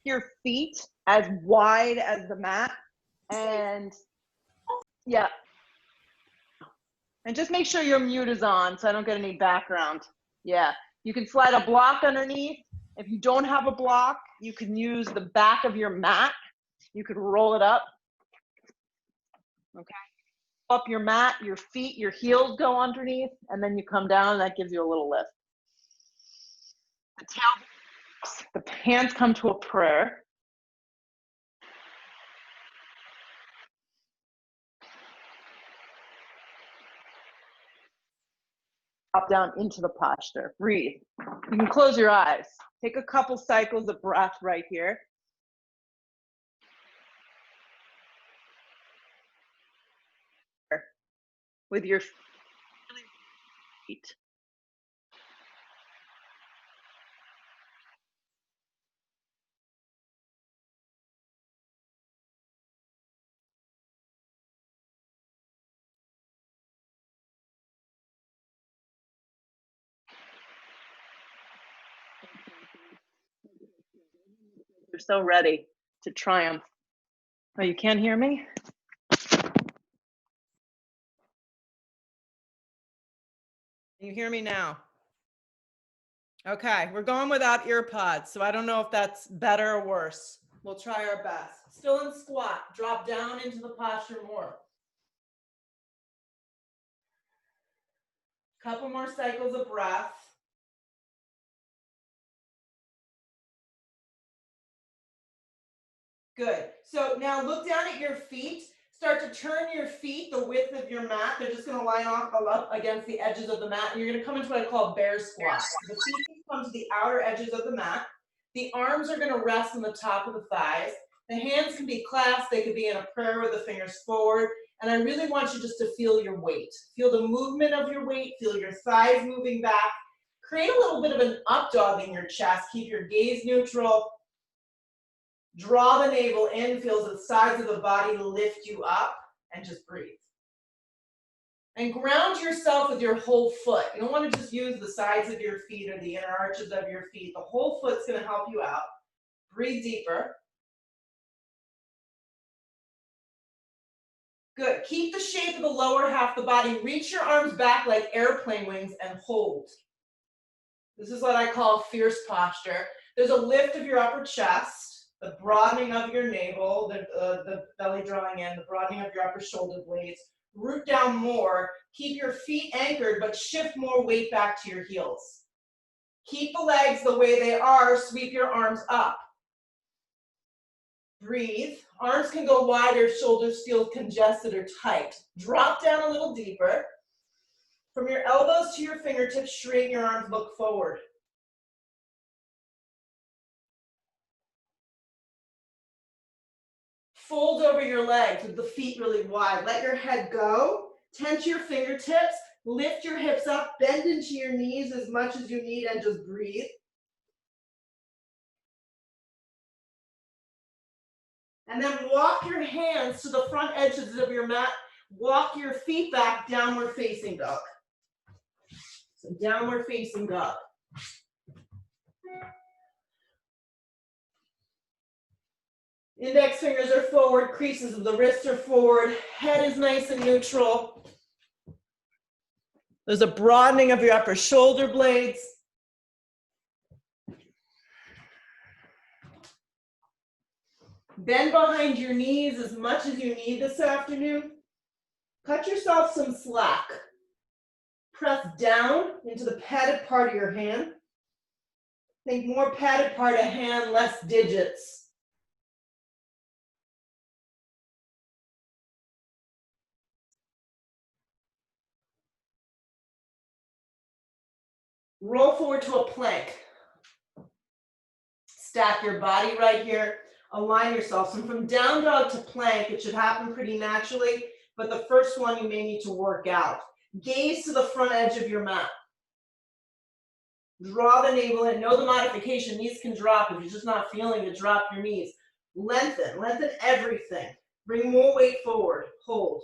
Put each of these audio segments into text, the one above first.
your feet as wide as the mat. And yeah. And just make sure your mute is on so I don't get any background. Yeah. You can slide a block underneath. If you don't have a block, you can use the back of your mat. You could roll it up. Okay. Up your mat, your feet, your heels go underneath, and then you come down, and that gives you a little lift. The tail, the hands come to a prayer. Drop down into the posture. Breathe. You can close your eyes. Take a couple cycles of breath right here. With your feet. You're so ready to triumph. Oh, you can't hear me? Can you hear me now? Okay, we're going without ear pods, so I don't know if that's better or worse. We'll try our best. Still in squat, drop down into the posture more. Couple more cycles of breath. Good. So now look down at your feet. Start to turn your feet the width of your mat. They're just going to line off up against the edges of the mat. And you're going to come into what I call bear squat. The feet come to the outer edges of the mat. The arms are going to rest on the top of the thighs. The hands can be clasped. They could be in a prayer with the fingers forward. And I really want you just to feel your weight. Feel the movement of your weight. Feel your thighs moving back. Create a little bit of an up dog in your chest. Keep your gaze neutral. Draw the navel in, feel the sides of the body lift you up, and just breathe. And ground yourself with your whole foot. You don't want to just use the sides of your feet or the inner arches of your feet. The whole foot's going to help you out. Breathe deeper. Good. Keep the shape of the lower half of the body. Reach your arms back like airplane wings and hold. This is what I call fierce posture. There's a lift of your upper chest. The broadening of your navel, the belly drawing in, the broadening of your upper shoulder blades. Root down more. Keep your feet anchored, but shift more weight back to your heels. Keep the legs the way they are. Sweep your arms up. Breathe. Arms can go wider, shoulders feel congested or tight. Drop down a little deeper. From your elbows to your fingertips, straighten your arms, look forward. Fold over your legs with the feet really wide. Let your head go. Tense your fingertips. Lift your hips up. Bend into your knees as much as you need and just breathe. And then walk your hands to the front edges of your mat. Walk your feet back, downward facing dog. So downward facing dog. Index fingers are forward, creases of the wrists are forward, head is nice and neutral. There's a broadening of your upper shoulder blades. Bend behind your knees as much as you need this afternoon. Cut yourself some slack. Press down into the padded part of your hand. Think more padded part of hand, less digits. Roll forward to a plank. Stack your body right here. Align yourself. So from down dog to plank, it should happen pretty naturally, but the first one you may need to work out. Gaze to the front edge of your mat. Draw the navel in. Know the modification. Knees can drop. If you're just not feeling it, drop your knees. Lengthen. Lengthen everything. Bring more weight forward. Hold.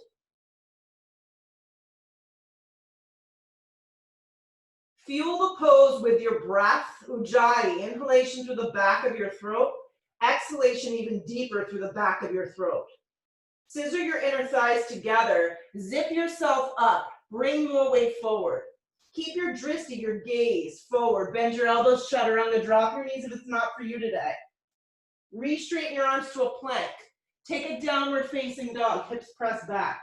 Fuel the pose with your breath, ujjayi, inhalation through the back of your throat, Exhalation even deeper through the back of your throat. Scissor your inner thighs together. Zip yourself up. Bring your weight forward. Keep your drishti, your gaze forward. Bend your elbows, chaturanga. Drop your knees if it's not for you today. Re-straighten your arms to a plank. Take a downward facing dog. Hips press back.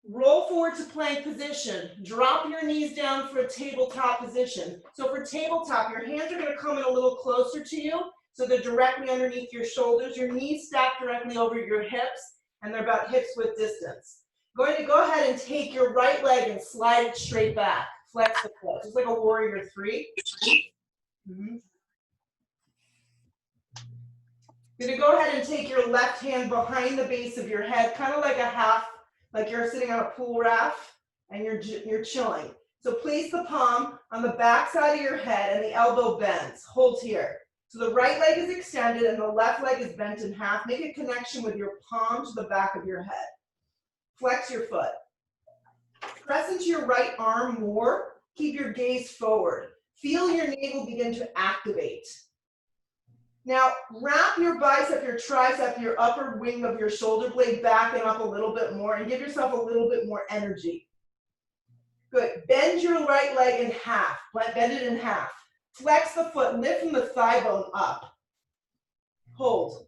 Roll forward to plank position. Drop your knees down for a tabletop position. So for tabletop, your hands are going to come in a little closer to you, so they're directly underneath your shoulders. Your knees stack directly over your hips, and they're about hips width distance. Going to go ahead and take your right leg and slide it straight back. Flex the foot, just like a warrior three. You're going to go ahead and take your left hand behind the base of your head, kind of like a half, like you're sitting on a pool raft and you're chilling. So place the palm on the back side of your head and the elbow bends. Hold here. So the right leg is extended and the left leg is bent in half. Make a connection with your palm to the back of your head. Flex your foot. Press into your right arm more. Keep your gaze forward. Feel your navel begin to activate. Now, wrap your bicep, your tricep, your upper wing of your shoulder blade back and up a little bit more and give yourself a little bit more energy. Good. Bend your right leg in half. Bend it in half. Flex the foot. Lift from the thigh bone up. Hold.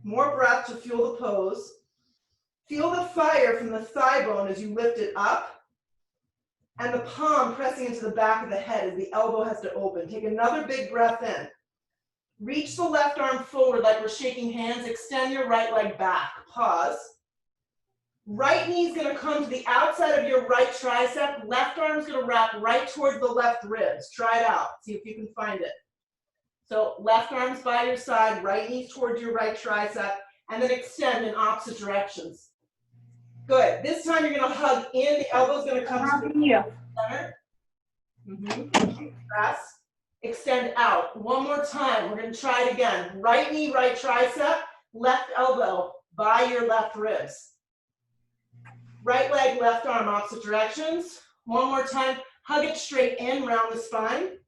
More breath to fuel the pose. Feel the fire from the thigh bone as you lift it up. And the palm pressing into the back of the head as the elbow has to open. Take another big breath in. Reach the left arm forward like we're shaking hands. Extend your right leg back. Pause. Right knee is going to come to the outside of your right tricep. Left arm is going to wrap right towards the left ribs. Try it out. See if you can find it. So left arm's by your side. Right knee towards your right tricep. And then extend in opposite directions. Good. This time you're going to hug in. The elbow's going to come to the center. Press. Extend out. One more time. We're going to try it again. Right knee, right tricep. Left elbow by your left ribs. Right leg, left arm, opposite directions. One more time. Hug it straight in, round the spine.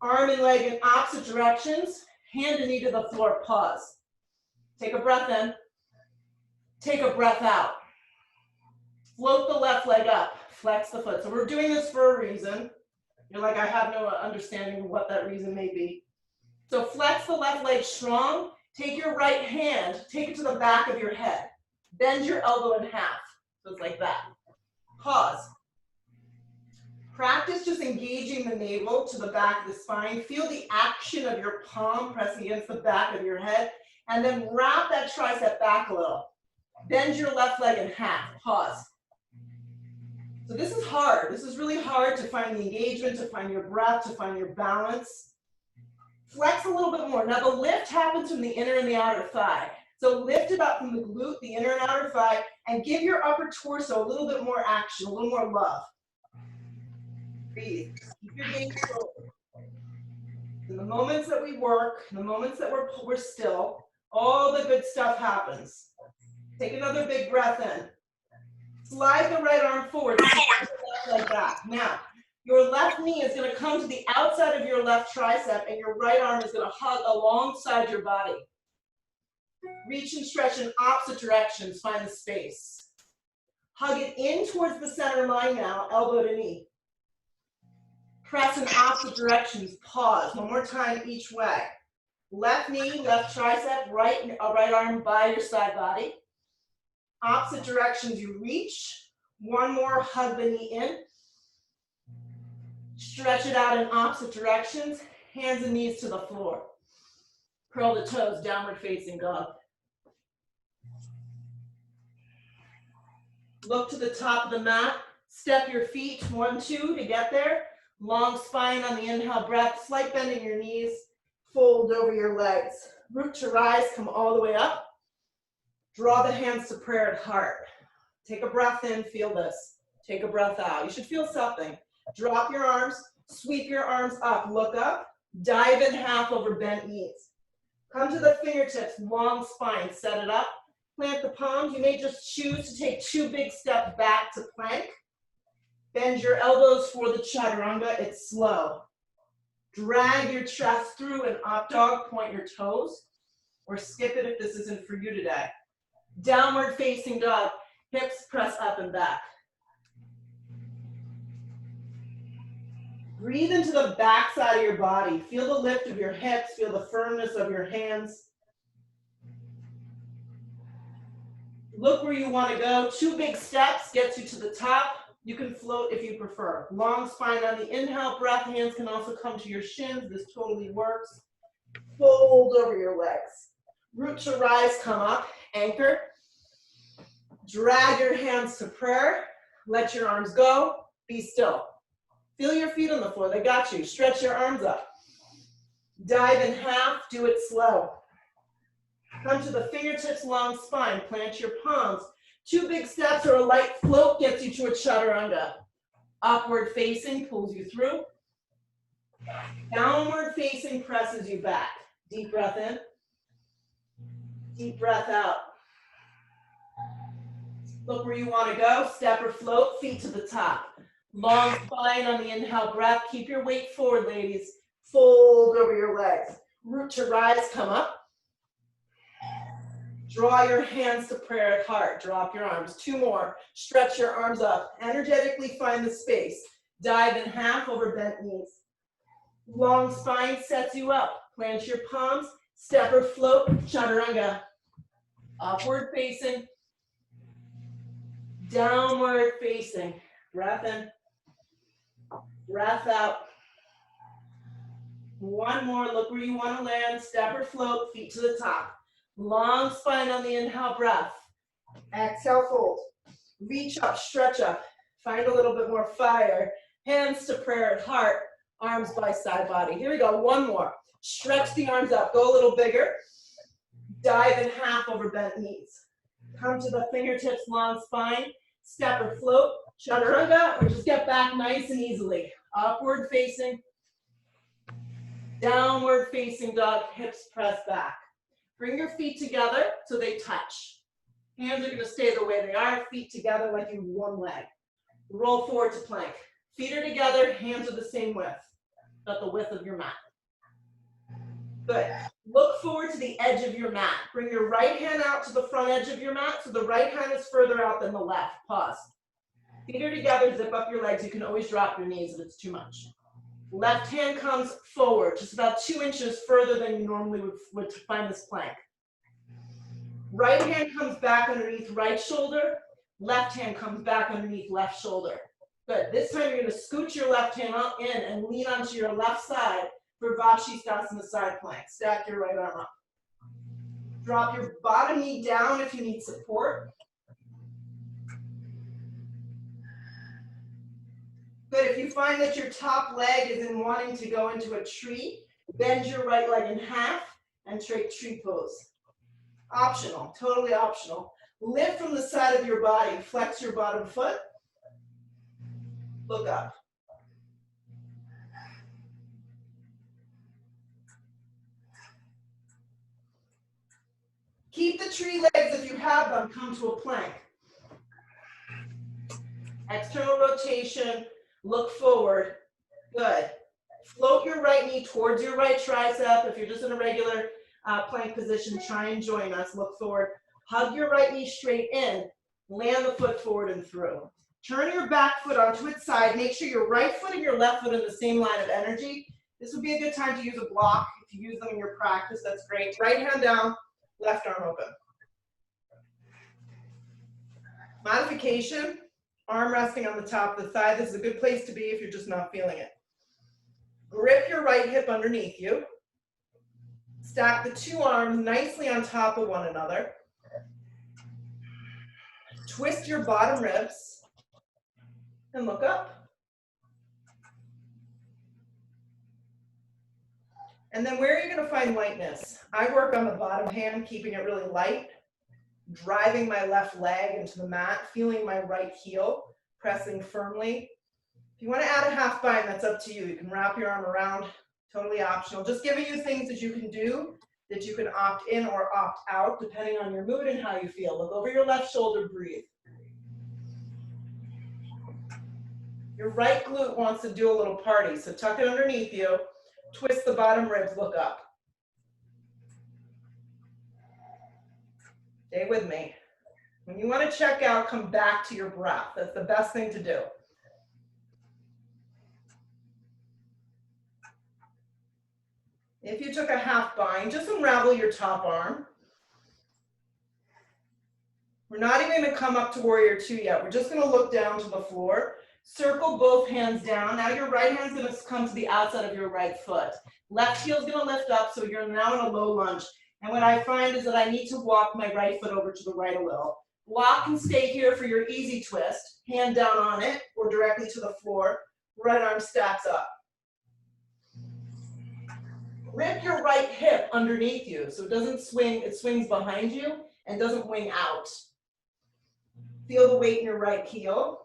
Arm and leg in opposite directions. Hand and knee to the floor. Pause. Take a breath in. Take a breath out. Float the left leg up, flex the foot. So we're doing this for a reason. You're like, I have no understanding of what that reason may be. So flex the left leg strong. Take your right hand, take it to the back of your head. Bend your elbow in half. So it's like that. Pause. Practice just engaging the navel to the back of the spine. Feel the action of your palm pressing against the back of your head. And then wrap that tricep back a little. Bend your left leg in half. Pause. So this is hard. This is really hard to find the engagement, to find your breath, to find your balance. Flex a little bit more. Now the lift happens from the inner and the outer thigh. So lift it up from the glute, the inner and outer thigh, and give your upper torso a little bit more action, a little more love. Breathe. Keep your gaze forward. In the moments that we work, in the moments that we're still, all the good stuff happens. Take another big breath in. Slide the right arm forward, like that. Now, your left knee is going to come to the outside of your left tricep, and your right arm is going to hug alongside your body. Reach and stretch in opposite directions, find the space. Hug it in towards the center line now, elbow to knee. Press in opposite directions, pause. One more time each way. Left knee, left tricep, right arm by your side body. Opposite directions, you reach. One more, hug the knee in. Stretch it out in opposite directions. Hands and knees to the floor. Curl the toes, downward facing dog. Look to the top of the mat. Step your feet, 1, 2 to get there. Long spine on the inhale breath. Slight bend in your knees. Fold over your legs. Root to rise, come all the way up. Draw the hands to prayer at heart. Take a breath in, feel this. Take a breath out. You should feel something. Drop your arms, sweep your arms up, look up, dive in half over bent knees. Come to the fingertips, long spine, set it up. Plant the palms. You may just choose to take 2 big steps back to plank. Bend your elbows for the chaturanga. It's slow. Drag your chest through an up dog, point your toes, or skip it if this isn't for you today. Downward facing dog, hips press up and back. Breathe into the back side of your body. Feel the lift of your hips, feel the firmness of your hands. Look where you want to go. 2 big steps gets you to the top. You can float if you prefer. Long spine on the inhale, breath, hands can also come to your shins. This totally works. Fold over your legs. Root to rise, come up, anchor. Drag your hands to prayer. Let your arms go. Be still. Feel your feet on the floor, they got you. Stretch your arms up. Dive in half, do it slow. Come to the fingertips, long spine, plant your palms. 2 big steps or a light float gets you to a chaturanga. Upward facing pulls you through. Downward facing presses you back. Deep breath in. Deep breath out. Look where you want to go. Step or float, feet to the top. Long spine on the inhale breath. Keep your weight forward, ladies. Fold over your legs. Root to rise, come up. Draw your hands to prayer at heart. Drop your arms. 2 more. Stretch your arms up. Energetically find the space. Dive in half over bent knees. Long spine sets you up. Plant your palms. Step or float, chaturanga. Upward facing. Downward facing. Breath in. Breath out. 1 more. Look where you want to land. Step or float, feet to the top. Long spine on the inhale breath. Exhale, fold. Reach up, stretch up. Find a little bit more fire. Hands to prayer at heart. Arms by side body. Here we go. 1 more. Stretch the arms up. Go a little bigger. Dive in half over bent knees. Come to the fingertips, long spine. Step or float, chaturanga, or just get back nice and easily. Upward facing. Downward facing dog, hips press back. Bring your feet together so they touch. Hands are going to stay the way they are, feet together like you have 1 leg. Roll forward to plank. Feet are together, hands are the same width, about the width of your mat. Good. Look forward to the edge of your mat. Bring your right hand out to the front edge of your mat so the right hand is further out than the left. Pause. Feet are together, zip up your legs. You can always drop your knees if it's too much. Left hand comes forward, just about 2 inches further than you normally would find this plank. Right hand comes back underneath right shoulder. Left hand comes back underneath left shoulder. Good. This time you're going to scoot your left hand up in and lean onto your left side for Vashisthasana side plank. Stack your right arm up. Drop your bottom knee down if you need support. Good. If you find that your top leg isn't wanting to go into a tree, bend your right leg in half and take tree pose. Optional, totally optional. Lift from the side of your body. Flex your bottom foot. Look up. Keep the tree legs if you have them, come to a plank. External rotation, look forward. Good. Float your right knee towards your right tricep. If you're just in a regular plank position, try and join us. Look forward. Hug your right knee straight in. Land the foot forward and through. Turn your back foot onto its side. Make sure your right foot and your left foot are in the same line of energy. This would be a good time to use a block. If you use them in your practice, that's great. Right hand down. Left arm open. Modification, arm resting on the top of the thigh. This is a good place to be if you're just not feeling it. Grip your right hip underneath you. Stack the 2 arms nicely on top of one another. Twist your bottom ribs and look up. And then where are you going to find lightness? I work on the bottom hand, keeping it really light, driving my left leg into the mat, feeling my right heel, pressing firmly. If you want to add a half bind, that's up to you. You can wrap your arm around, totally optional. Just giving you things that you can do, that you can opt in or opt out, depending on your mood and how you feel. Look over your left shoulder, breathe. Your right glute wants to do a little party, so tuck it underneath you. Twist the bottom ribs, look up. Stay with me. When you want to check out, come back to your breath. That's the best thing to do. If you took a half bind, just unravel your top arm. We're not even going to come up to warrior two yet. We're just going to look down to the floor. Circle both hands down. Now your right hand's going to come to the outside of your right foot. Left heel's going to lift up, so you're now in a low lunge. And what I find is that I need to walk my right foot over to the right a little. Block and stay here for your easy twist. Hand down on it or directly to the floor. Right arm stacks up. Rip your right hip underneath you so it doesn't swing, it swings behind you and doesn't wing out. Feel the weight in your right heel.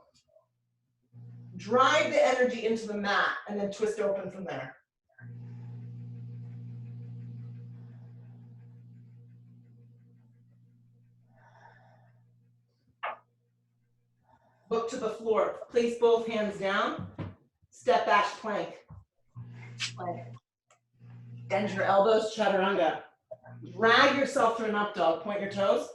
Drive the energy into the mat and then twist open from there. Look to the floor. Place both hands down. Step back plank. Plank. Bend your elbows, chaturanga. Drag yourself to an up dog. Point your toes.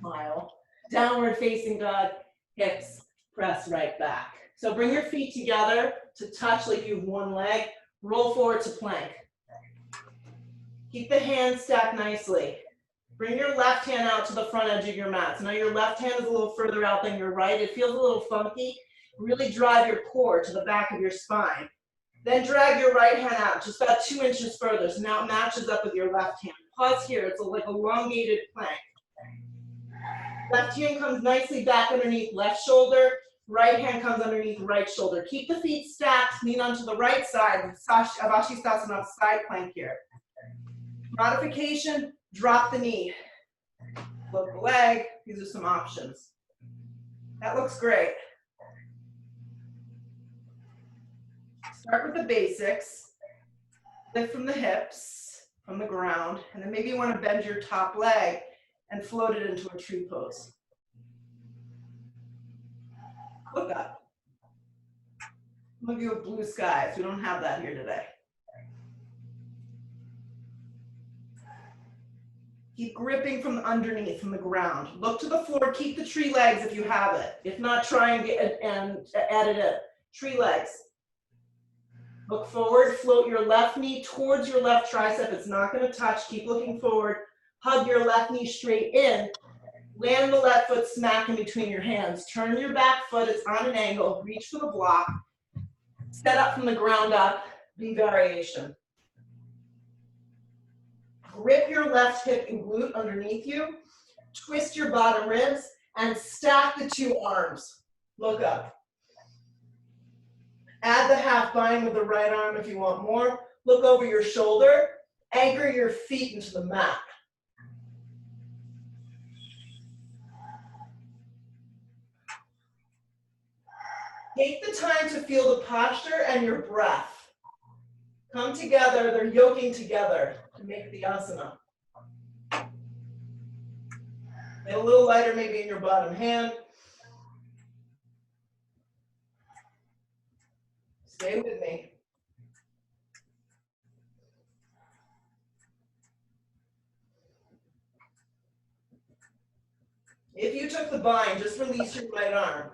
Smile. Downward facing dog. Hips press right back. So bring your feet together to touch like you have one leg. Roll forward to plank. Keep the hands stacked nicely. Bring your left hand out to the front edge of your mat. So now your left hand is a little further out than your right. It feels a little funky. Really drive your core to the back of your spine. Then drag your right hand out just about 2 inches further. So now it matches up with your left hand. Pause here. It's like elongated plank. Left hand comes nicely back underneath left shoulder. Right hand comes underneath right shoulder. Keep the feet stacked. Lean onto the right side. Avashisthasana side plank here. Modification, drop the knee. Flip the leg. These are some options. That looks great. Start with the basics. Lift from the hips, from the ground, and then maybe you want to bend your top leg and float it into a tree pose. Look up. Some of you have blue skies. We don't have that here today. Keep gripping from underneath, from the ground. Look to the floor. Keep the tree legs if you have it. If not, try and add it in. Tree legs. Look forward. Float your left knee towards your left tricep. It's not going to touch. Keep looking forward. Hug your left knee straight in. Land the left foot smack in between your hands. Turn your back foot. It's on an angle. Reach for the block. Set up from the ground up. V variation. Grip your left hip and glute underneath you. Twist your bottom ribs and stack the 2 arms. Look up. Add the half bind with the right arm if you want more. Look over your shoulder. Anchor your feet into the mat. Take the time to feel the posture and your breath. Come together, they're yoking together to make the asana. Get a little lighter maybe in your bottom hand. Stay with me. If you took the bind, just release your right arm.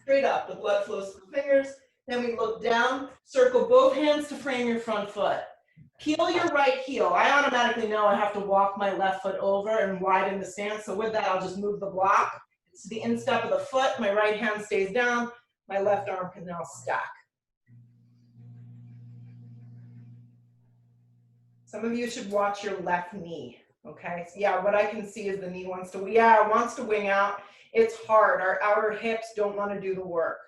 Straight up, the blood flows to the fingers. Then we look down, circle both hands to frame your front foot. Peel your right heel. I automatically know I have to walk my left foot over and widen the stance. So with that, I'll just move the block. It's the instep of the foot. My right hand stays down. My left arm can now stack. Some of you should watch your left knee. Okay, so yeah, what I can see is the knee wants to wing out. It's hard. Our outer hips don't want to do the work.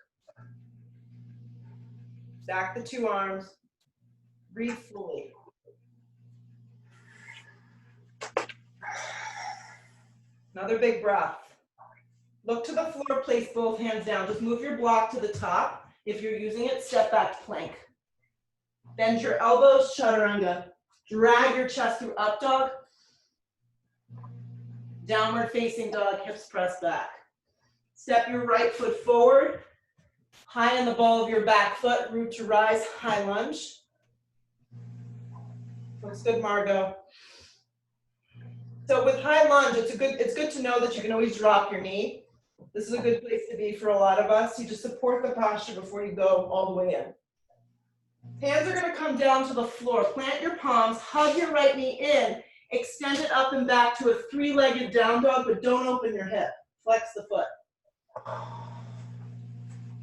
Stack the 2 arms. Breathe fully. Another big breath. Look to the floor, place both hands down. Just move your block to the top. If you're using it, step back to plank. Bend your elbows, chaturanga. Drag your chest through up dog. Downward facing dog, hips press back. Step your right foot forward. High on the ball of your back foot, root to rise, high lunge. Looks good, Margot. So with high lunge, it's good to know that you can always drop your knee. This is a good place to be for a lot of us. You just support the posture before you go all the way in. Hands are gonna come down to the floor. Plant your palms, hug your right knee in, extend it up and back to a three-legged down dog, but don't open your hip. Flex the foot.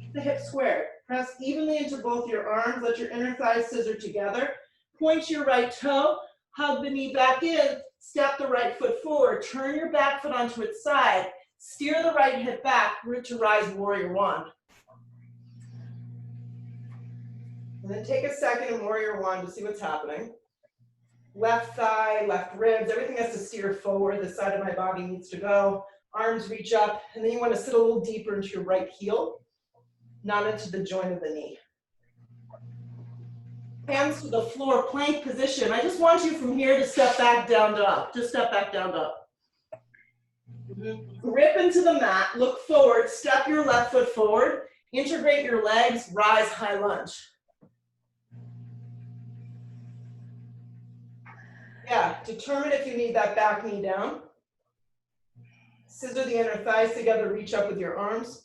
Keep the hip squared. Press evenly into both your arms. Let your inner thighs scissor together. Point your right toe, hug the knee back in, step the right foot forward. Turn your back foot onto its side. Steer the right hip back, root to rise, warrior one. And then take a second in warrior one to see what's happening. Left thigh, left ribs, everything has to steer forward. This side of my body needs to go. Arms reach up, and then you want to sit a little deeper into your right heel, not into the joint of the knee. Hands to the floor, plank position. I just want you from here to step back, down dog. Just step back, down dog. Grip into the mat, look forward, step your left foot forward, integrate your legs, rise, high lunge. Yeah, determine if you need that back knee down. Scissor the inner thighs together, reach up with your arms.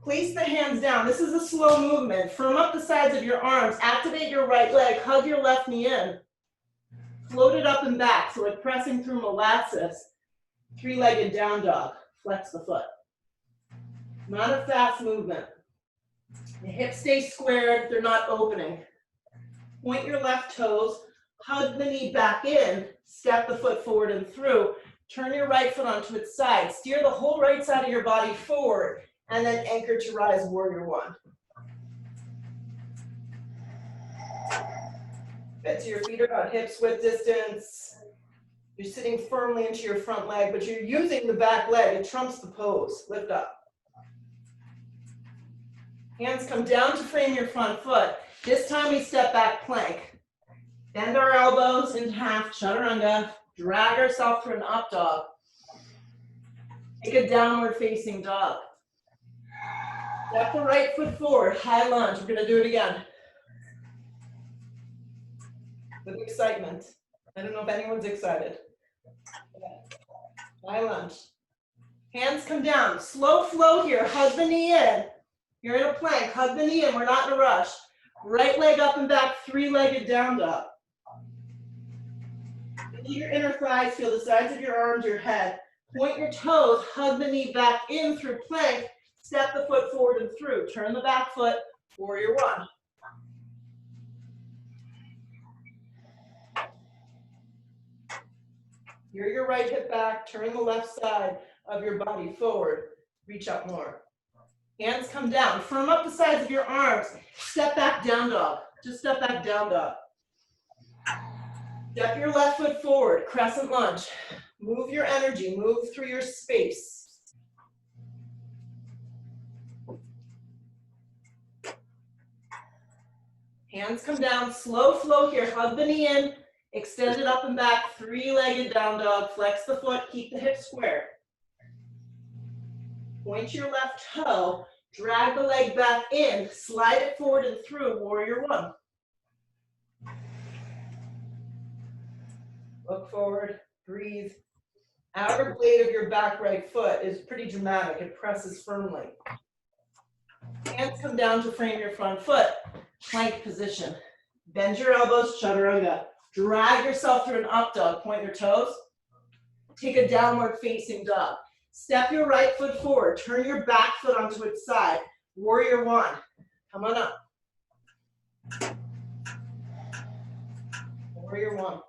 Place the hands down. This is a slow movement. Firm up the sides of your arms. Activate your right leg. Hug your left knee in. Float it up and back. So like pressing through molasses. Three-legged down dog. Flex the foot. Not a fast movement. The hips stay squared. They're not opening. Point your left toes. Hug the knee back in. Step the foot forward and through. Turn your right foot onto its side. Steer the whole right side of your body forward. And then anchor to rise, warrior one. Good, so your feet are about hips width distance. You're sitting firmly into your front leg, but you're using the back leg. It trumps the pose. Lift up. Hands come down to frame your front foot. This time we step back plank. Bend our elbows into half, chaturanga. Drag ourselves through an up dog. Take a downward facing dog. Step the right foot forward, high lunge. We're gonna do it again. With excitement. I don't know if anyone's excited. High lunge. Hands come down. Slow flow here. Hug the knee in. You're in a plank. Hug the knee in. We're not in a rush. Right leg up and back, three-legged down dog. Feel your inner thighs. Feel the sides of your arms, your head. Point your toes. Hug the knee back in through plank. Step the foot forward and through. Turn the back foot, warrior one. You're your right hip back, turn the left side of your body forward. Reach up more. Hands come down. Firm up the sides of your arms. Step back, down dog. Just step back, down dog. Step your left foot forward, crescent lunge. Move your energy, move through your space. Hands come down, slow flow here. Hug the knee in, extend it up and back, three-legged down dog. Flex the foot, keep the hips square. Point your left toe, drag the leg back in, slide it forward and through, warrior one. Look forward, breathe. Outer blade of your back right foot is pretty dramatic. It presses firmly. Hands come down to frame your front foot. Plank position. Bend your elbows, chaturanga. Drag yourself through an up dog. Point your toes. Take a downward facing dog. Step your right foot forward. Turn your back foot onto its side. Warrior one. Come on up. Warrior one.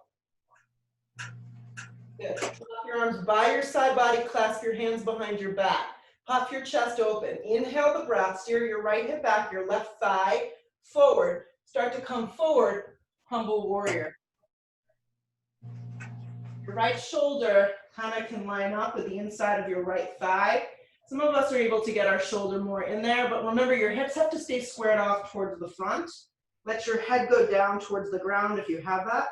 Good. Drop your arms by your side body. Clasp your hands behind your back. Puff your chest open. Inhale the breath. Steer your right hip back, your left thigh forward. Start to come forward. Humble warrior. Your right shoulder kind of can line up with the inside of your right thigh. Some of us are able to get our shoulder more in there, but remember your hips have to stay squared off towards the front. Let your head go down towards the ground if you have that.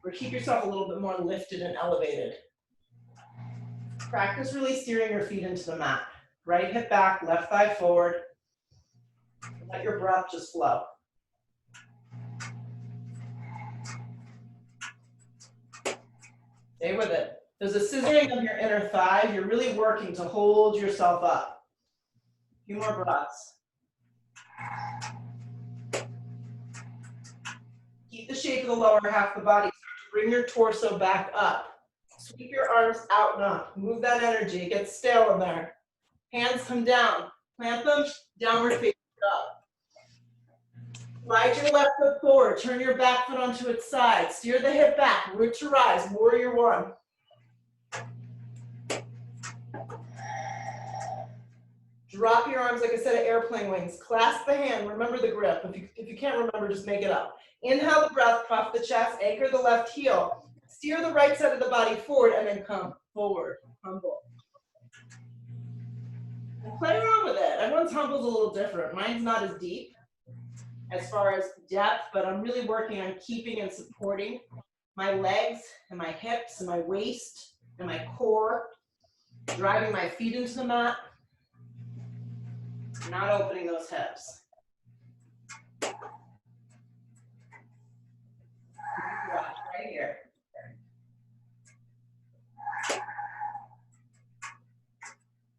Or keep yourself a little bit more lifted and elevated. Practice really steering your feet into the mat. Right hip back, left thigh forward. Let your breath just flow. Stay with it. There's a scissoring of your inner thigh. You're really working to hold yourself up. A few more breaths. Keep the shape of the lower half of the body. Bring your torso back up. Sweep your arms out and up. Move that energy. It gets stale in there. Hands come down. Plant them. Downward facing up. Slide your left foot forward. Turn your back foot onto its side. Steer the hip back. Root to rise. Warrior one. Drop your arms like a set of airplane wings. Clasp the hand. Remember the grip. If you can't remember, just make it up. Inhale the breath. Puff the chest. Anchor the left heel. Steer the right side of the body forward and then come forward. Humble. And play around with it. Everyone's humble's a little different. Mine's not as deep as far as depth, but I'm really working on keeping and supporting my legs and my hips and my waist and my core, driving my feet into the mat, not opening those hips. Right here.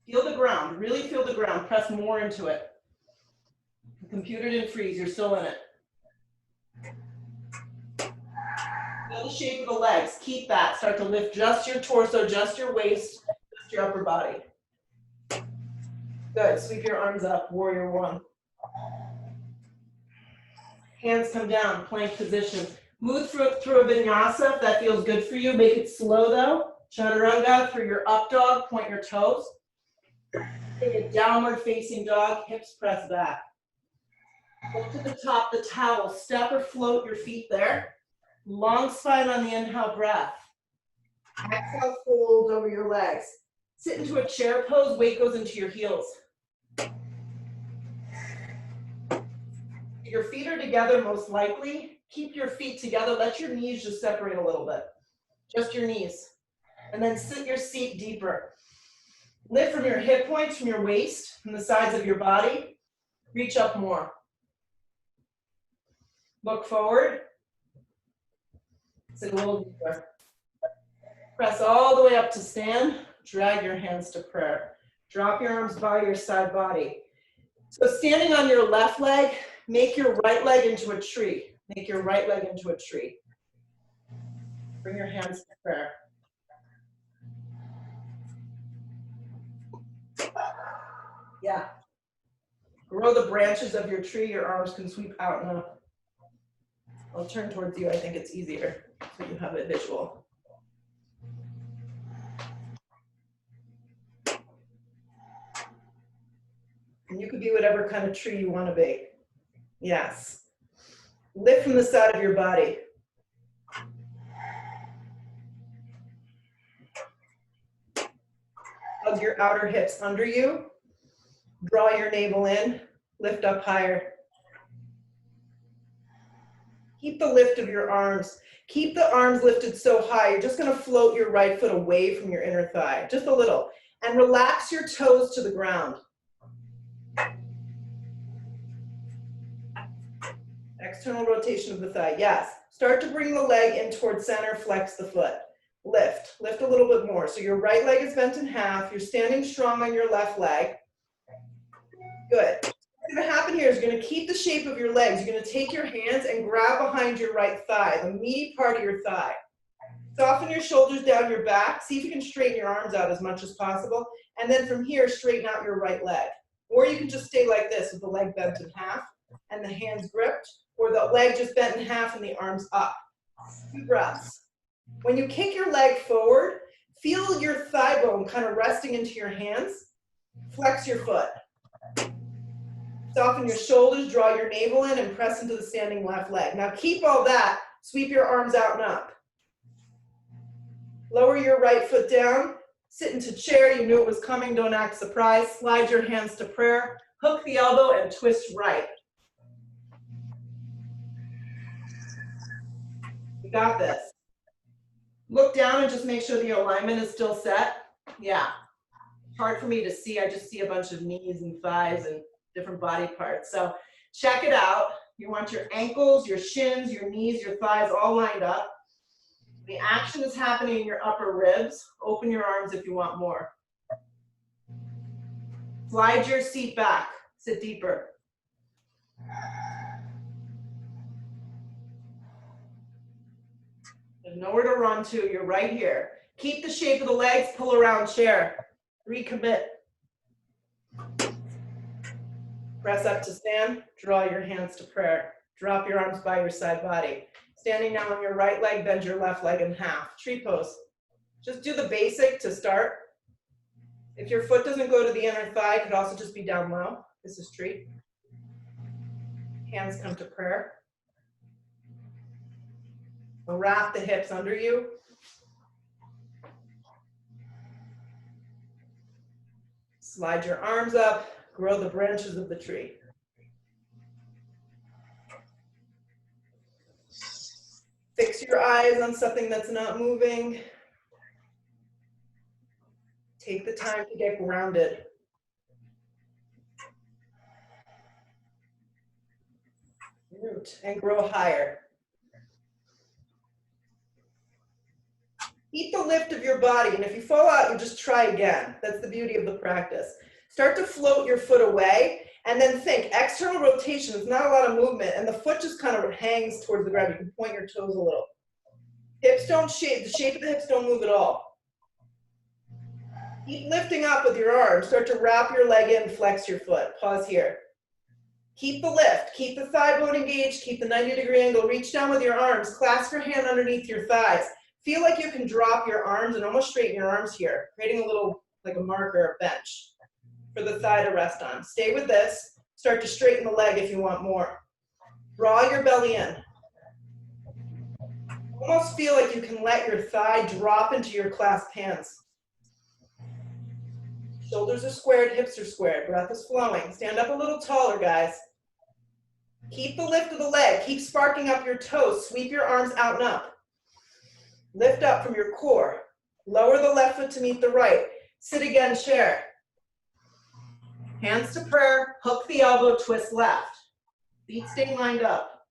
Feel the ground, really feel the ground, press more into it. The computer didn't freeze, you're still in it. Feel the shape of the legs, keep that. Start to lift just your torso, just your waist, just your upper body. Good, sweep your arms up, warrior one. Hands come down, plank position. Move through a vinyasa if that feels good for you. Make it slow though. Chaturanga through your up dog, point your toes. Take a downward facing dog, hips press back. Look to the top, the towel, step or float your feet there. Long spine on the inhale breath. Exhale, fold over your legs. Sit into a chair pose, weight goes into your heels. Your feet are together most likely. Keep your feet together, let your knees just separate a little bit. Just your knees. And then sit your seat deeper. Lift from your hip points, from your waist, from the sides of your body. Reach up more. Look forward. Sit a little deeper. Press all the way up to stand. Drag your hands to prayer. Drop your arms by your side body. So standing on your left leg, make your right leg into a tree. Make your right leg into a tree. Bring your hands to prayer. Yeah. Grow the branches of your tree. Your arms can sweep out and up. I'll turn towards you. I think it's easier so you have a visual. And you could be whatever kind of tree you want to be. Yes. Lift from the side of your body. Hug your outer hips under you. Draw your navel in. Lift up higher. Keep the lift of your arms. Keep the arms lifted so high. You're just going to float your right foot away from your inner thigh. Just a little. And relax your toes to the ground. External rotation of the thigh, yes. Start to bring the leg in towards center, flex the foot. Lift, lift a little bit more. So your right leg is bent in half. You're standing strong on your left leg. Good. What's going to happen here is you're going to keep the shape of your legs. You're going to take your hands and grab behind your right thigh, the meaty part of your thigh. Soften your shoulders down your back. See if you can straighten your arms out as much as possible. And then from here, straighten out your right leg. Or you can just stay like this with the leg bent in half and the hands gripped, or the leg just bent in half and the arms up. 2 breaths. When you kick your leg forward, feel your thigh bone kind of resting into your hands. Flex your foot. Soften your shoulders, draw your navel in, and press into the standing left leg. Now keep all that. Sweep your arms out and up. Lower your right foot down. Sit into chair. You knew it was coming. Don't act surprised. Slide your hands to prayer. Hook the elbow and twist right. You got this. Look down and just make sure the alignment is still set. Yeah. Hard for me to see. I just see a bunch of knees and thighs and different body parts. So check it out. You want your ankles, your shins, your knees, your thighs all lined up. The action is happening in your upper ribs. Open your arms if you want more. Slide your seat back. Sit deeper. There's nowhere to run to. You're right here. Keep the shape of the legs. Pull around chair. Recommit. Press up to stand. Draw your hands to prayer. Drop your arms by your side body. Standing now on your right leg, bend your left leg in half. Tree pose. Just do the basic to start. If your foot doesn't go to the inner thigh, it could also just be down low. This is tree. Hands come to prayer. Wrap the hips under you. Slide your arms up. Grow the branches of the tree. Fix your eyes on something that's not moving. Take the time to get grounded. Root and grow higher. Keep the lift of your body, and if you fall out, you just try again. That's the beauty of the practice. Start to float your foot away, and then think, external rotation is not a lot of movement, and the foot just kind of hangs towards the ground. You can point your toes a little. Hips don't shape, the shape of the hips don't move at all. Keep lifting up with your arms. Start to wrap your leg in, flex your foot. Pause here. Keep the lift, keep the thigh bone engaged, keep the 90-degree angle. Reach down with your arms, clasp your hand underneath your thighs. Feel like you can drop your arms and almost straighten your arms here, creating a little, like a marker, a bench for the thigh to rest on. Stay with this. Start to straighten the leg if you want more. Draw your belly in. Almost feel like you can let your thigh drop into your clasped hands. Shoulders are squared, hips are squared. Breath is flowing. Stand up a little taller, guys. Keep the lift of the leg. Keep sparking up your toes. Sweep your arms out and up. Lift up from your core. Lower the left foot to meet the right. Sit again, chair. Hands to prayer. Hook the elbow, twist left. Feet stay lined up.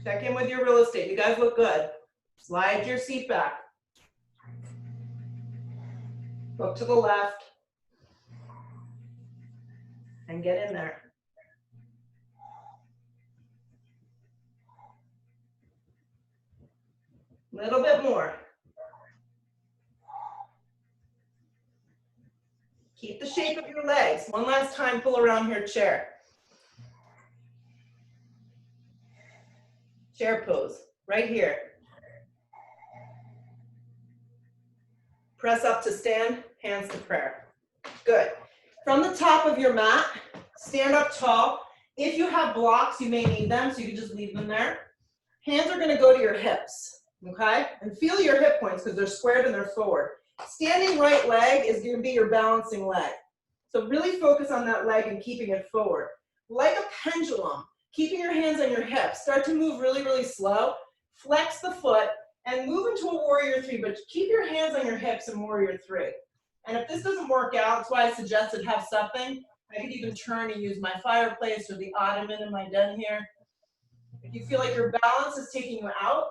Check in with your real estate. You guys look good. Slide your seat back. Hook to the left. And get in there. Little bit more. Keep the shape of your legs. One last time, pull around your chair. Chair pose, right here. Press up to stand, hands to prayer. Good. From the top of your mat, stand up tall. If you have blocks, you may need them, so you can just leave them there. Hands are gonna go to your hips, okay? And feel your hip points because they're squared and they're forward. Standing right leg is gonna be your balancing leg. So really focus on that leg and keeping it forward. Like a pendulum, keeping your hands on your hips. Start to move really, really slow. Flex the foot and move into a warrior three, but keep your hands on your hips in warrior three. And if this doesn't work out, that's why I suggested have something. I could even turn and use my fireplace or the ottoman in my den here. If you feel like your balance is taking you out,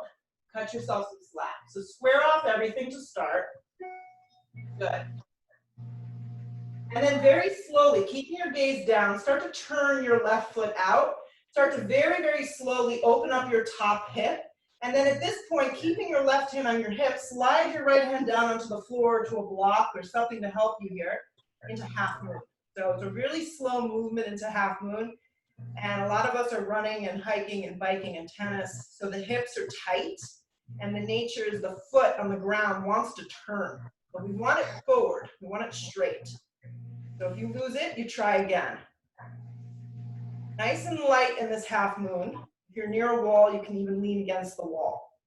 cut yourself some slack. So square off everything to start. Good. And then very slowly, keeping your gaze down, start to turn your left foot out. Start to very, very slowly open up your top hip. And then at this point, keeping your left hand on your hip, slide your right hand down onto the floor to a block or something to help you here into half moon. So it's a really slow movement into half moon. And a lot of us are running and hiking and biking and tennis. So the hips are tight and the nature is the foot on the ground wants to turn. But we want it forward, we want it straight. So if you lose it, you try again. Nice and light in this half moon. If you're near a wall, you can even lean against the wall.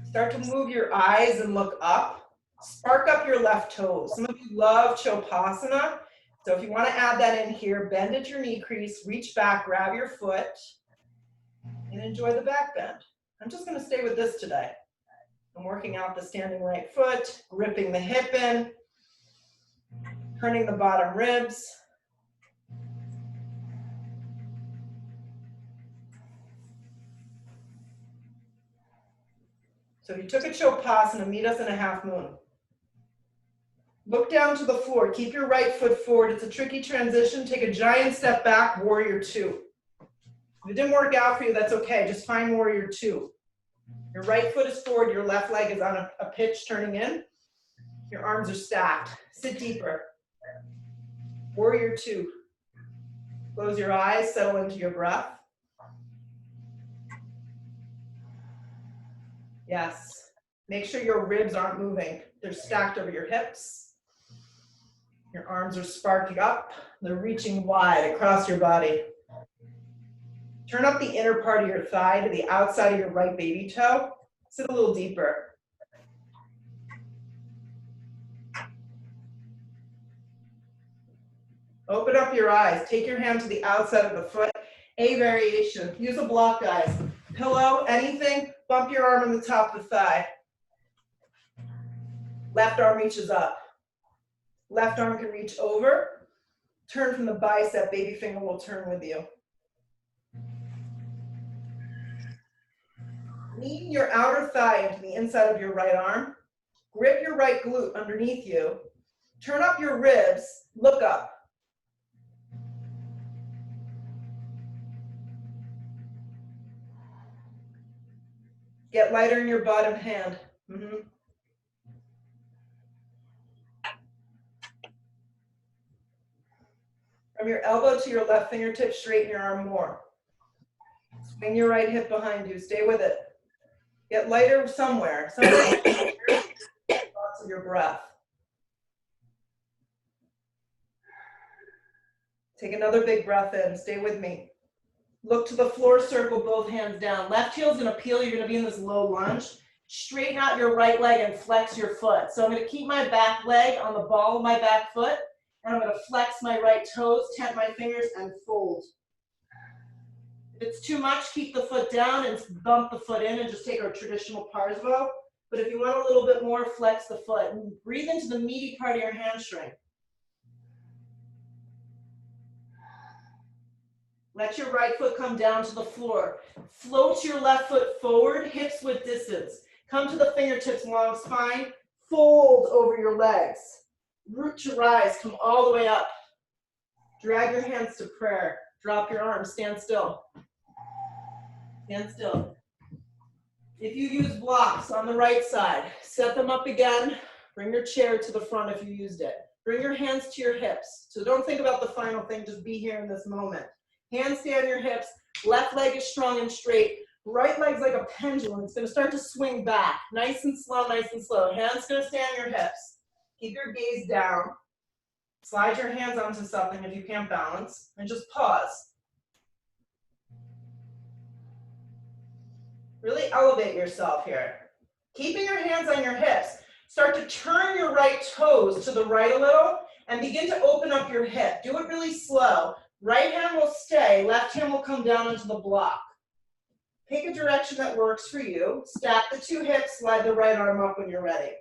Start to move your eyes and look up. Spark up your left toes. Some of you love Chopasana. So if you want to add that in here, bend at your knee crease, reach back, grab your foot, and enjoy the back bend. I'm just going to stay with this today. I'm working out the standing right foot, gripping the hip in, turning the bottom ribs. So if you took a Chopasana, meet us in a half moon. Look down to the floor. Keep your right foot forward. It's a tricky transition. Take a giant step back, warrior two. If it didn't work out for you, that's okay. Just find warrior two. Your right foot is forward. Your left leg is on a pitch turning in. Your arms are stacked. Sit deeper. Warrior two. Close your eyes, settle into your breath. Yes. Make sure your ribs aren't moving. They're stacked over your hips. Your arms are sparking up. They're reaching wide across your body. Turn up the inner part of your thigh to the outside of your right baby toe. Sit a little deeper. Open up your eyes. Take your hand to the outside of the foot. A variation. Use a block, guys. Pillow, anything. Bump your arm on the top of the thigh. Left arm reaches up. Left arm can reach over. Turn from the bicep. Baby finger will turn with you. Lean your outer thigh into the inside of your right arm. Grip your right glute underneath you. Turn up your ribs. Look up. Get lighter in your bottom hand. From your elbow to your left fingertip, straighten your arm more. Swing your right hip behind you. Stay with it. Get lighter somewhere. Lots of your breath. Take another big breath in. Stay with me. Look to the floor, circle both hands down. Left heel's gonna peel. You're gonna be in this low lunge. Straighten out your right leg and flex your foot. So I'm gonna keep my back leg on the ball of my back foot, and I'm gonna flex my right toes, tent my fingers, and fold. If it's too much, keep the foot down and bump the foot in and just take our traditional Parsvo. But if you want a little bit more, flex the foot. And breathe into the meaty part of your hamstring. Let your right foot come down to the floor. Float your left foot forward, hips width distance. Come to the fingertips, long spine. Fold over your legs. Root to rise, come all the way up. Drag your hands to prayer. Drop your arms, stand still. Stand still. If you use blocks on the right side, set them up again. Bring your chair to the front if you used it. Bring your hands to your hips. So don't think about the final thing, just be here in this moment. Hands stay on your hips, left leg is strong and straight. Right leg's like a pendulum, it's gonna start to swing back. Nice and slow, nice and slow. Hands gonna stay on your hips. Keep your gaze down. Slide your hands onto something if you can't balance, and just pause. Really elevate yourself here. Keeping your hands on your hips, start to turn your right toes to the right a little and begin to open up your hip. Do it really slow. Right hand will stay, left hand will come down into the block. Pick a direction that works for you. Stack the two hips, slide the right arm up when you're ready.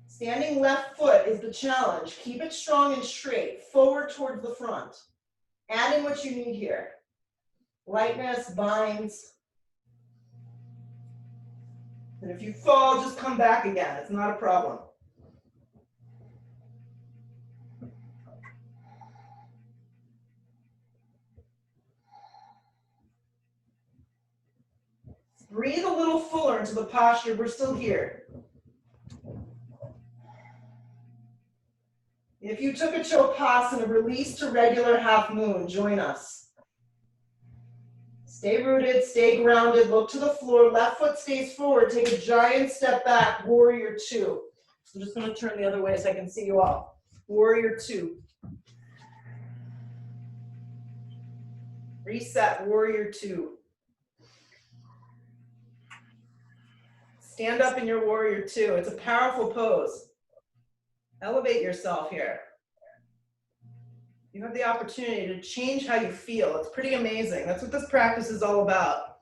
Standing left foot is the challenge. Keep it strong and straight, forward towards the front. Add in what you need here. Lightness, binds. And if you fall, just come back again. It's not a problem. Breathe a little fuller into the posture. We're still here. If you took a Chopasana, release to regular half moon, join us. Stay rooted, stay grounded, look to the floor, left foot stays forward, take a giant step back, warrior two. I'm just gonna turn the other way so I can see you all. Warrior two. Reset, warrior two. Stand up in your warrior two. It's a powerful pose. Elevate yourself here. You have the opportunity to change how you feel. It's pretty amazing. That's what this practice is all about.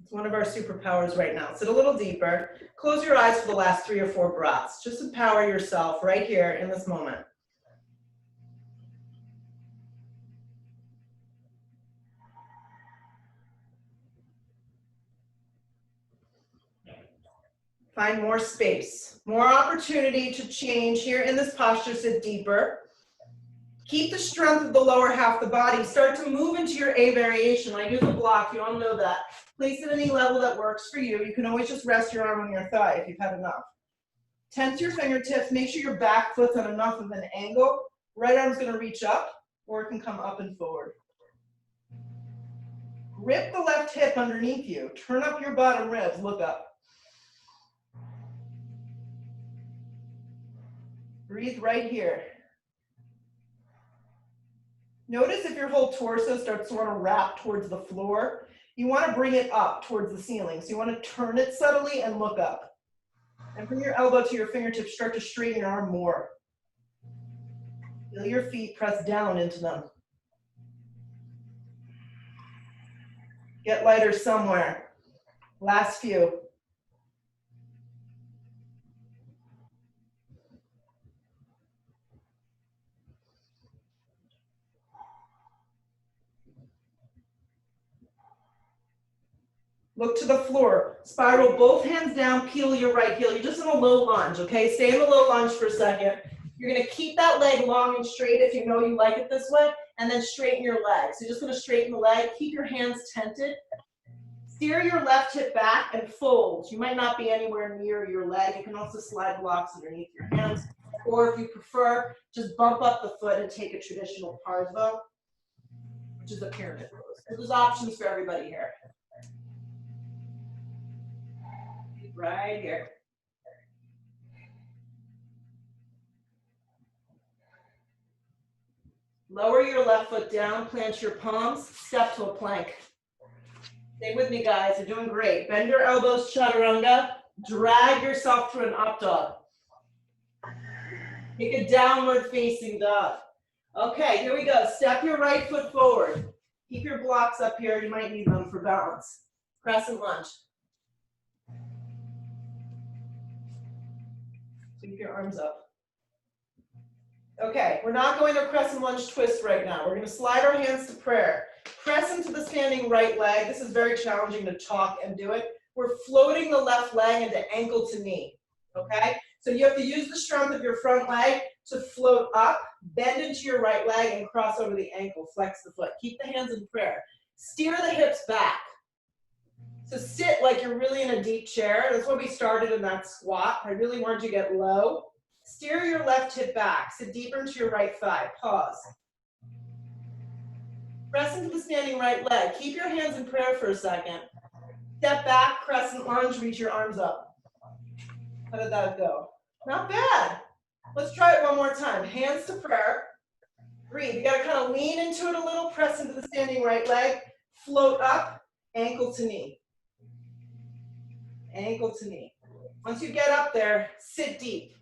It's one of our superpowers right now. Sit a little deeper. Close your eyes for the last 3 or 4 breaths. Just empower yourself right here in this moment. Find more space, more opportunity to change here in this posture, sit deeper. Keep the strength of the lower half of the body. Start to move into your A variation. I use a block, you all know that. Place it at any level that works for you. You can always just rest your arm on your thigh if you've had enough. Tense your fingertips, make sure your back foot's on enough of an angle. Right arm's gonna reach up, or it can come up and forward. Grip the left hip underneath you. Turn up your bottom ribs, look up. Breathe right here. Notice if your whole torso starts to want to wrap towards the floor, you want to bring it up towards the ceiling. So you want to turn it subtly and look up. And from your elbow to your fingertips, start to straighten your arm more. Feel your feet press down into them. Get lighter somewhere. Last few. Look to the floor. Spiral both hands down, peel your right heel. You're just in a low lunge, okay? Stay in the low lunge for a second. You're gonna keep that leg long and straight if you know you like it this way, and then straighten your leg. So you're just gonna straighten the leg, keep your hands tented. Steer your left hip back and fold. You might not be anywhere near your leg. You can also slide blocks underneath your hands. Or if you prefer, just bump up the foot and take a traditional parvo, which is a pyramid pose. So there's options for everybody here. Right here. Lower your left foot down, plant your palms, step to a plank. Stay with me, guys, you're doing great. Bend your elbows, chaturanga. Drag yourself through an up dog. Take a downward facing dog. Okay, here we go. Step your right foot forward. Keep your blocks up here, you might need them for balance. Crescent lunge. Keep your arms up. Okay, we're not going to crescent lunge twist right now. We're going to slide our hands to prayer. Press into the standing right leg. This is very challenging to talk and do it. We're floating the left leg into ankle to knee. Okay, so you have to use the strength of your front leg to float up, bend into your right leg, and cross over the ankle. Flex the foot. Keep the hands in prayer. Steer the hips back. So sit like you're really in a deep chair. That's why we started in that squat. I really want you to get low. Steer your left hip back. Sit deeper into your right thigh. Pause. Press into the standing right leg. Keep your hands in prayer for a second. Step back, crescent lunge, reach your arms up. How did that go? Not bad. Let's try it one more time. Hands to prayer. Breathe. You gotta kind of lean into it a little. Press into the standing right leg. Float up, ankle to knee. Ankle to knee. Once you get up there, sit deep.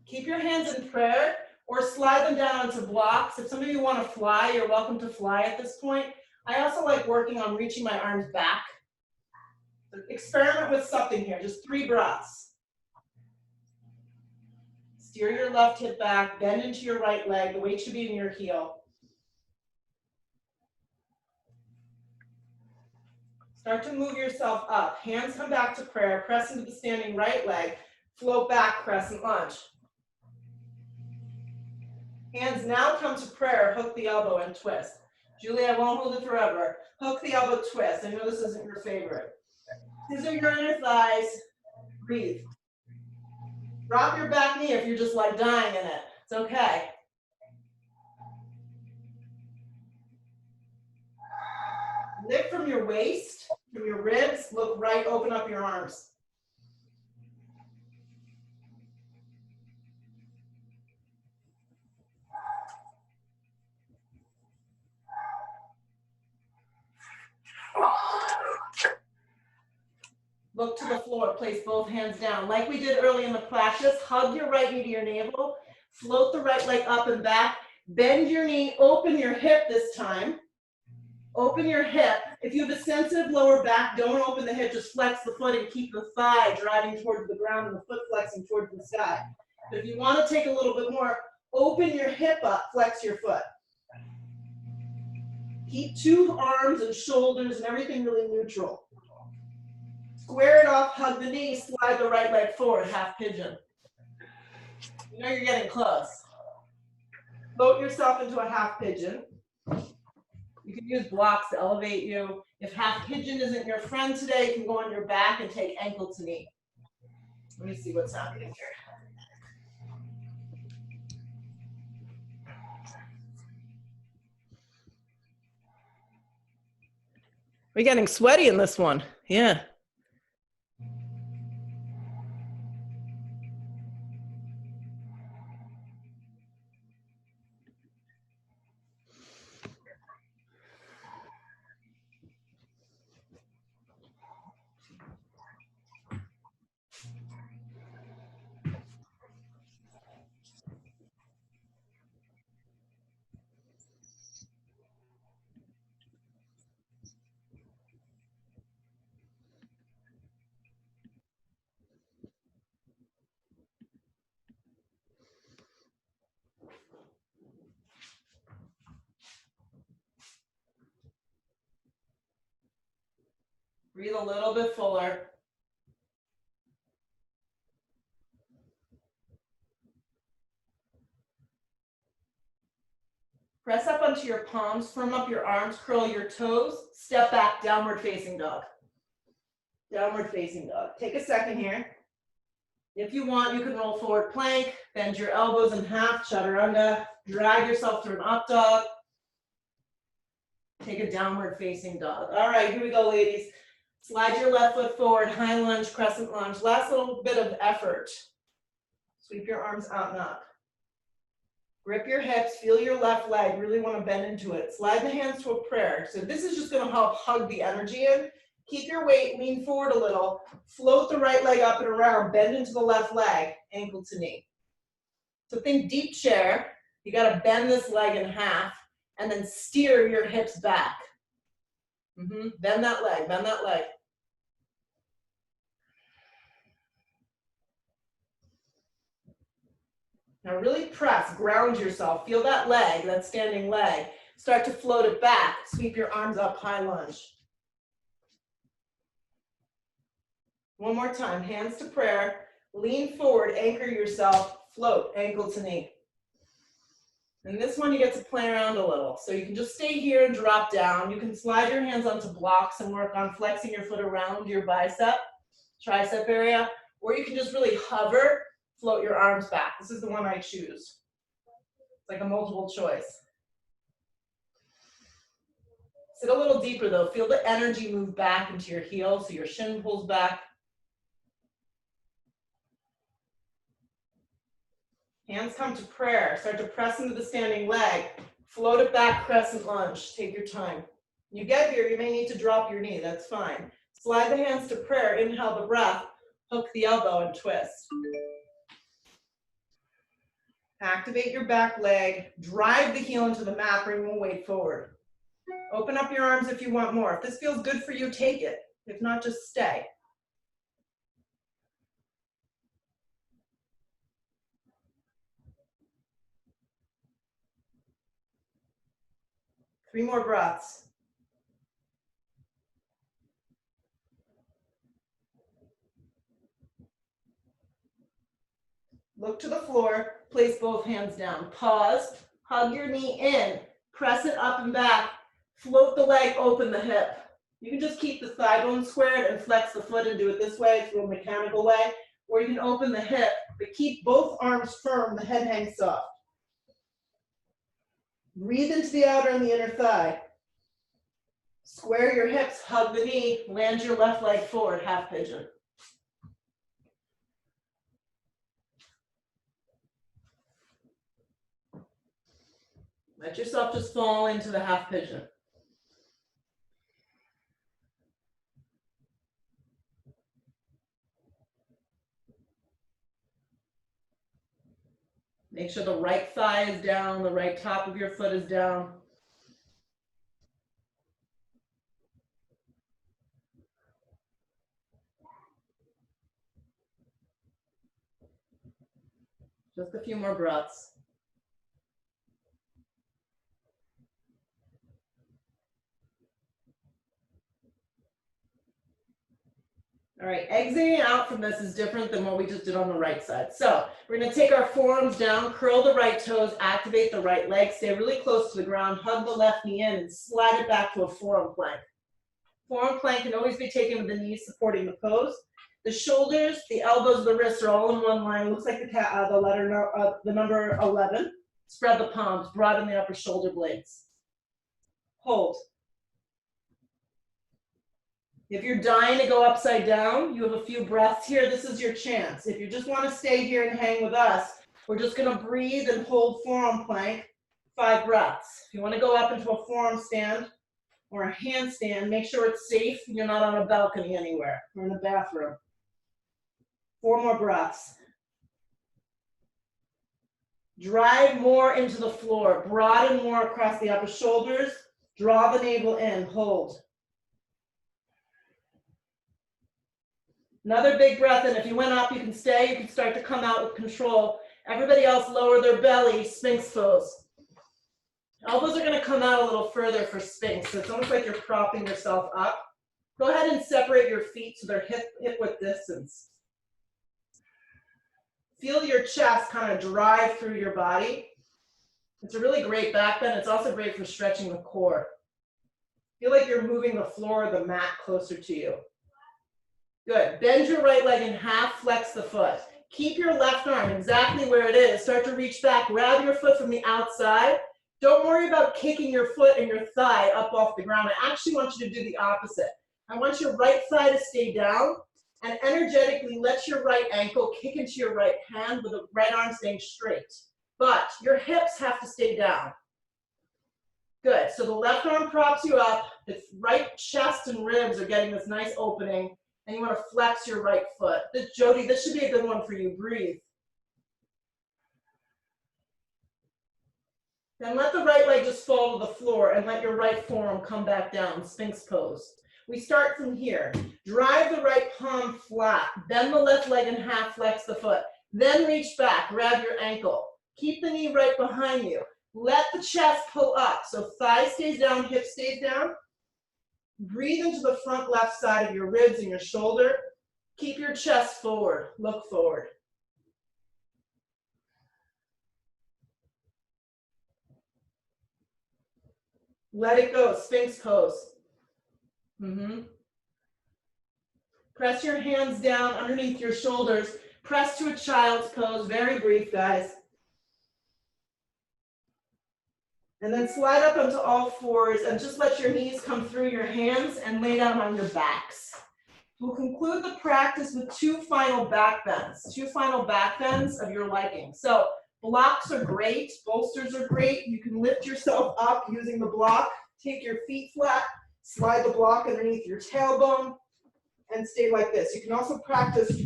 Keep your hands in prayer or slide them down onto blocks. If some of you want to fly, you're welcome to fly at this point. I also like working on reaching my arms back. So experiment with something here, just 3 breaths. Steer your left hip back, bend into your right leg. The weight should be in your heel. Start to move yourself up. Hands come back to prayer. Press into the standing right leg. Float back, crescent lunge. Hands now come to prayer. Hook the elbow and twist. Julie, I won't hold it forever. Hook the elbow, twist. I know this isn't your favorite. Scissor your inner thighs. Breathe. Drop your back knee if you're just like dying in it. It's okay. Lift from your waist, from your ribs. Look right, open up your arms. Look to the floor, place both hands down. Like we did early in the practice, hug your right knee to your navel, float the right leg up and back, bend your knee, open your hip this time. Open your hip. If you have a sensitive lower back, don't open the hip, just flex the foot and keep the thigh driving towards the ground and the foot flexing towards the sky. But if you want to take a little bit more, open your hip up, flex your foot. Keep 2 arms and shoulders and everything really neutral. Square it off, hug the knee, slide the right leg forward, half pigeon. You know you're getting close. Float yourself into a half pigeon. You can use blocks to elevate you. If half pigeon isn't your friend today, you can go on your back and take ankle to knee. Let me see what's happening here. We're getting sweaty in this one. Yeah. Breathe a little bit fuller. Press up onto your palms, firm up your arms, curl your toes, step back, downward facing dog. Downward facing dog. Take a second here. If you want, you can roll forward plank, bend your elbows in half, chaturanga, drag yourself through an up dog. Take a downward facing dog. All right, here we go, ladies. Slide your left foot forward, high lunge, crescent lunge. Last little bit of effort. Sweep your arms out and up. Grip your hips, feel your left leg, really want to bend into it. Slide the hands to a prayer. So this is just going to help hug the energy in. Keep your weight, lean forward a little, float the right leg up and around, bend into the left leg, ankle to knee. So think deep chair. You got to bend this leg in half and then steer your hips back. Bend that leg, bend that leg. Now really press, ground yourself. Feel that leg, that standing leg. Start to float it back. Sweep your arms up, high lunge. One more time, hands to prayer. Lean forward, anchor yourself, float, ankle to knee. And this one you get to play around a little. So you can just stay here and drop down. You can slide your hands onto blocks and work on flexing your foot around your bicep, tricep area, or you can just really hover, float your arms back. This is the one I choose. It's like a multiple choice. Sit a little deeper though. Feel the energy move back into your heel so your shin pulls back. Hands come to prayer. Start to press into the standing leg. Float it back, crescent lunge. Take your time. You get here, you may need to drop your knee. That's fine. Slide the hands to prayer. Inhale the breath. Hook the elbow and twist. Activate your back leg. Drive the heel into the mat. Bring the weight forward. Open up your arms if you want more. If this feels good for you, take it. If not, just stay. Three more breaths. Look to the floor, place both hands down. Pause, hug your knee in, press it up and back, float the leg, open the hip. You can just keep the thigh bone squared and flex the foot and do it this way, through a mechanical way, or you can open the hip, but keep both arms firm, the head hangs soft. Breathe into the outer and the inner thigh. Square your hips, hug the knee, land your left leg forward, half pigeon. Let yourself just fall into the half pigeon. Make sure the right thigh is down, the right top of your foot is down. Just a few more breaths. All right, exiting out from this is different than what we just did on the right side. So we're gonna take our forearms down, curl the right toes, activate the right leg, stay really close to the ground, hug the left knee in, and slide it back to a forearm plank. Forearm plank can always be taken with the knees supporting the pose. The shoulders, the elbows, the wrists are all in one line. It looks like the number 11. Spread the palms, broaden the upper shoulder blades. Hold. If you're dying to go upside down, you have a few breaths here. This is your chance. If you just want to stay here and hang with us, we're just going to breathe and hold forearm plank, 5 breaths. If you want to go up into a forearm stand or a handstand, make sure it's safe and you're not on a balcony anywhere or in a bathroom. 4 more breaths. Drive more into the floor. Broaden more across the upper shoulders. Draw the navel in. Hold. Another big breath in. If you went up, you can stay. You can start to come out with control. Everybody else lower their belly, Sphinx pose. Elbows are going to come out a little further for Sphinx. So it's almost like you're propping yourself up. Go ahead and separate your feet so they're hip width distance. Feel your chest kind of drive through your body. It's a really great back bend. It's also great for stretching the core. Feel like you're moving the floor or the mat closer to you. Good. Bend your right leg in half, flex the foot. Keep your left arm exactly where it is. Start to reach back, grab your foot from the outside. Don't worry about kicking your foot and your thigh up off the ground. I actually want you to do the opposite. I want your right thigh to stay down and energetically let your right ankle kick into your right hand with the right arm staying straight. But your hips have to stay down. Good. So the left arm props you up. The right chest and ribs are getting this nice opening. And you want to flex your right foot. Jody, this should be a good one for you. Breathe. Then let the right leg just fall to the floor and let your right forearm come back down, Sphinx pose. We start from here. Drive the right palm flat. Bend the left leg in half, flex the foot. Then reach back, grab your ankle. Keep the knee right behind you. Let the chest pull up. So thigh stays down, hip stays down. Breathe into the front left side of your ribs and your shoulder. Keep your chest forward. Look forward. Let it go. Sphinx pose. Press your hands down underneath your shoulders. Press to a child's pose. Very brief, guys. And then slide up onto all fours and just let your knees come through your hands and lay down on your backs. We'll conclude the practice with 2 final back bends. 2 final back bends of your liking. So blocks are great. Bolsters are great. You can lift yourself up using the block. Take your feet flat. Slide the block underneath your tailbone and stay like this. You can also practice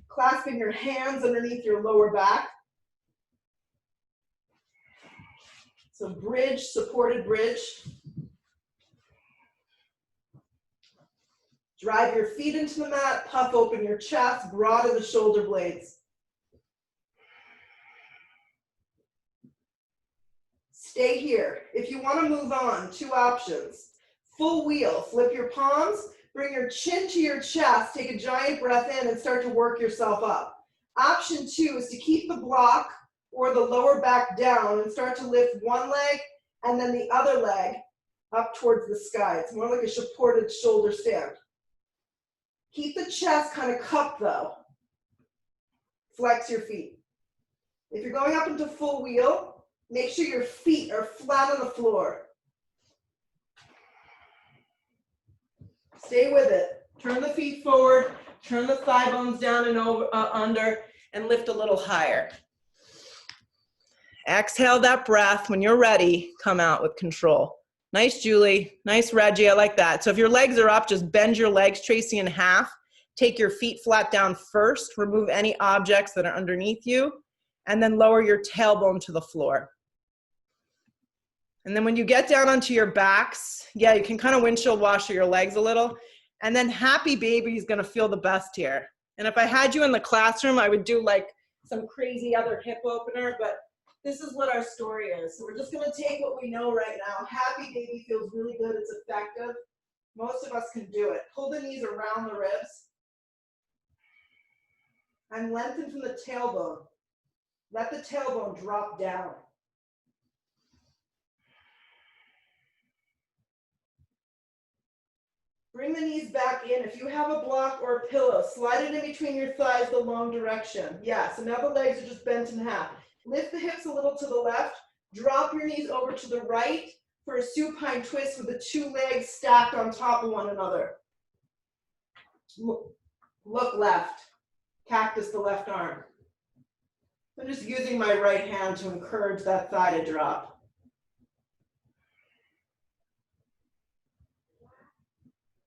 clasping your hands underneath your lower back. So bridge, supported bridge. Drive your feet into the mat, puff open your chest, broaden the shoulder blades. Stay here. If you want to move on, 2 options. Full wheel, flip your palms, bring your chin to your chest, take a giant breath in and start to work yourself up. Option 2 is to keep the block or the lower back down and start to lift one leg and then the other leg up towards the sky. It's more like a supported shoulder stand. Keep the chest kind of cupped though. Flex your feet. If you're going up into full wheel, make sure your feet are flat on the floor. Stay with it. Turn the feet forward, turn the thigh bones down and over, under, and lift a little higher. Exhale that breath. When you're ready, come out with control. Nice, Julie. Nice, Reggie. I like that. So if your legs are up, just bend your legs, Tracy, in half. Take your feet flat down first. Remove any objects that are underneath you. And then lower your tailbone to the floor. And then when you get down onto your backs, yeah, you can kind of windshield wash your legs a little. And then happy baby is going to feel the best here. And if I had you in the classroom, I would do like some crazy other hip opener, but this is what our story is. So we're just going to take what we know right now. Happy baby feels really good. It's effective. Most of us can do it. Pull the knees around the ribs. and lengthen from the tailbone. Let the tailbone drop down. Bring the knees back in. If you have a block or a pillow, slide it in between your thighs the long direction. Yeah, so now the legs are just bent in half. Lift the hips a little to the left. Drop your knees over to the right for a supine twist with the two legs stacked on top of one another. Look left. Cactus the left arm. I'm just using my right hand to encourage that thigh to drop.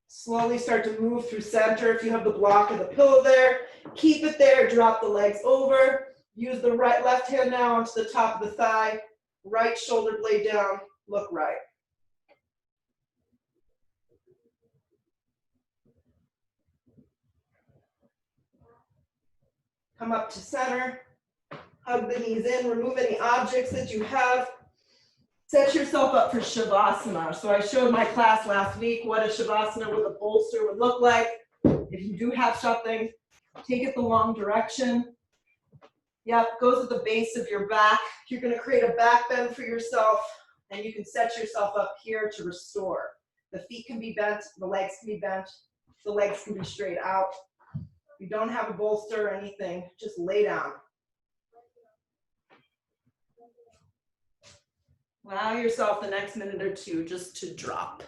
Slowly start to move through center. If you have the block or the pillow there, keep it there. Drop the legs over. Use the left hand now onto the top of the thigh. Right shoulder blade down. Look right. Come up to center. Hug the knees in. Remove any objects that you have. Set yourself up for Shavasana. So I showed my class last week what a Shavasana with a bolster would look like. If you do have something, take it the long direction. Yep, goes at the base of your back. You're going to create a back bend for yourself, and you can set yourself up here to restore. The feet can be bent, the legs can be bent, the legs can be straight out. If you don't have a bolster or anything, just lay down. Allow yourself the next minute or two just to drop.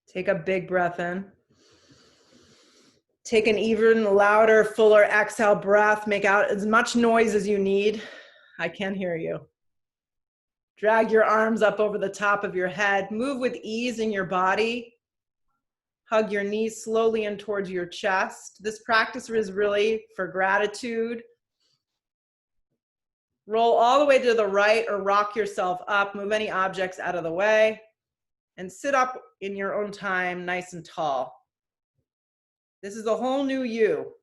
Take a big breath in. Take an even louder, fuller exhale breath. Make out as much noise as you need. I can hear you. Drag your arms up over the top of your head. Move with ease in your body. Hug your knees slowly in towards your chest. This practice is really for gratitude. Roll all the way to the right or rock yourself up. Move any objects out of the way. And sit up in your own time, nice and tall. This is a whole new you.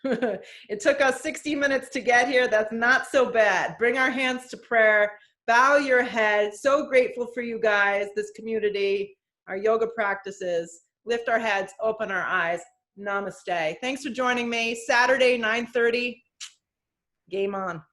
It took us 60 minutes to get here. That's not so bad. Bring our hands to prayer. Bow your head. So grateful for you guys, this community, our yoga practices. Lift our heads, open our eyes. Namaste. Thanks for joining me. Saturday, 9:30. Game on.